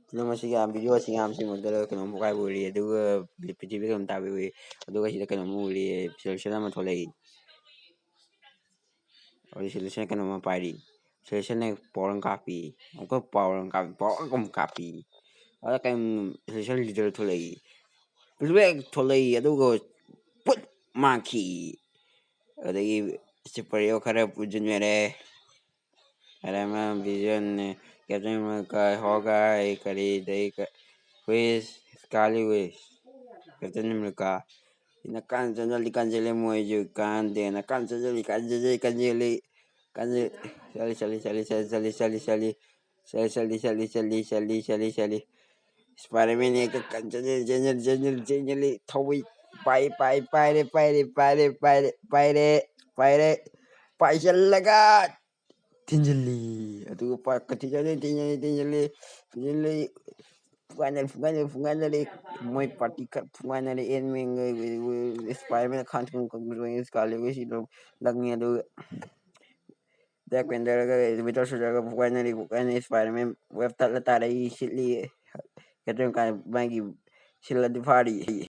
film ꯑꯁꯤꯒꯤ ꯌꯥꯝ video ꯑꯁꯤ ꯌꯥꯝ ꯁꯤꯃꯛꯇꯗ ꯀꯩꯅꯣꯝ ꯄꯣꯛꯈꯥꯏꯕ ꯎꯔꯤ ꯑꯗꯨꯒ ꯄ꯭ꯔꯤꯊꯤꯕꯤ ꯀꯩꯅꯣꯝ ꯇꯥꯕ ꯎꯏ ꯑꯗꯨꯒ ꯁꯤꯗ ꯀꯩꯅꯣꯝ ꯎꯔꯤ ꯁꯣꯂꯨꯁꯟ ꯑꯃ ꯊꯣꯛꯂꯛꯏ ꯁꯣꯂꯨꯁꯟ ꯀꯩꯅꯣꯝꯃ ꯄꯥꯏꯔꯤ ꯁꯣꯂꯨꯁꯟ ꯄꯥꯎꯔ ꯑꯃ ꯀꯥꯞꯄꯤ ꯑꯃꯨꯛꯀ ꯄꯥꯎꯔ ꯑꯃ ꯀꯥꯞꯄꯤ ꯄꯥꯎꯔ ꯑꯃꯨꯛ ꯀꯥꯞꯄꯤ ꯑꯗ ꯀꯩ ꯁꯣꯂꯨꯁꯟ ꯂꯤꯗꯔ ꯊꯣꯛꯂꯛꯏ ꯄ꯭ꯔꯤꯊꯤꯕꯤ ꯊꯣꯛꯂꯛꯏ ꯑꯗꯨꯒ ꯄꯨꯠ ꯃꯥꯡꯈꯤ ꯑꯗꯒꯤ ꯁꯨꯄꯔ ꯍꯤꯔꯣ ꯈꯔ ꯄꯨꯟꯁꯤꯟꯅꯔꯦ ꯑꯃ ꯚꯤꯖꯟ ꯀꯦꯞꯇꯦꯟ ꯑꯃꯦꯔꯤꯀꯥ ꯍꯣꯒꯥꯏ ꯀꯔꯤꯗꯩ ꯋꯤꯁ ꯁ꯭ꯀꯥꯔꯂꯤ ꯋꯤꯁ ꯀꯦꯞꯇꯦꯟ ꯑꯃꯦꯔꯤꯀꯥ ꯏꯅ ꯀꯥꯟ ꯀꯥꯟꯁꯤꯜꯂꯦ ꯃꯣꯏꯁꯨ ꯀꯥꯟꯗꯦꯅ ꯀꯥꯟ ꯆꯠꯁꯤꯜꯂꯤ ꯀꯥꯟꯁꯤꯜꯂꯤ ꯆꯠꯂꯤ ꯏꯁꯄꯥꯏꯗꯔꯃꯦꯟ ꯍꯦꯛꯇ ꯆꯦꯟꯁꯤꯜꯂꯤ ꯊꯧꯏ ꯄꯥꯏꯔꯦ ꯄꯥꯏꯁꯤꯜꯂꯒ ꯊꯤꯟꯖꯤꯜꯂꯤ ꯑꯗꯨꯒ ꯊꯤꯟꯖꯤꯜꯂꯤ ꯐꯨꯒꯥꯏꯅꯔꯦ ꯃꯣꯏ ꯄꯥꯔꯇꯤ ꯈꯔ ꯐꯨꯒꯥꯏꯅꯔꯦ ꯏꯁꯄꯥꯏꯗꯔꯃꯦꯟ ꯂꯪꯉꯤ ꯑꯗꯨꯒ ꯕ꯭ꯂꯦꯛ ꯄꯦꯟꯊꯔꯒ ꯋꯤꯟꯇꯔ ꯁꯣꯜꯖꯔꯒ ꯐꯨꯒꯥꯏꯅꯔꯤ ꯏꯁꯄꯥꯏꯗꯔꯃꯦꯟ ꯋꯦꯕ ꯇꯠꯂ ꯇꯥꯔꯛꯏ ꯁꯤꯠꯂꯤ ꯃꯥꯒꯤ ꯁꯤꯜꯂꯗꯤ ꯐꯥꯔꯤ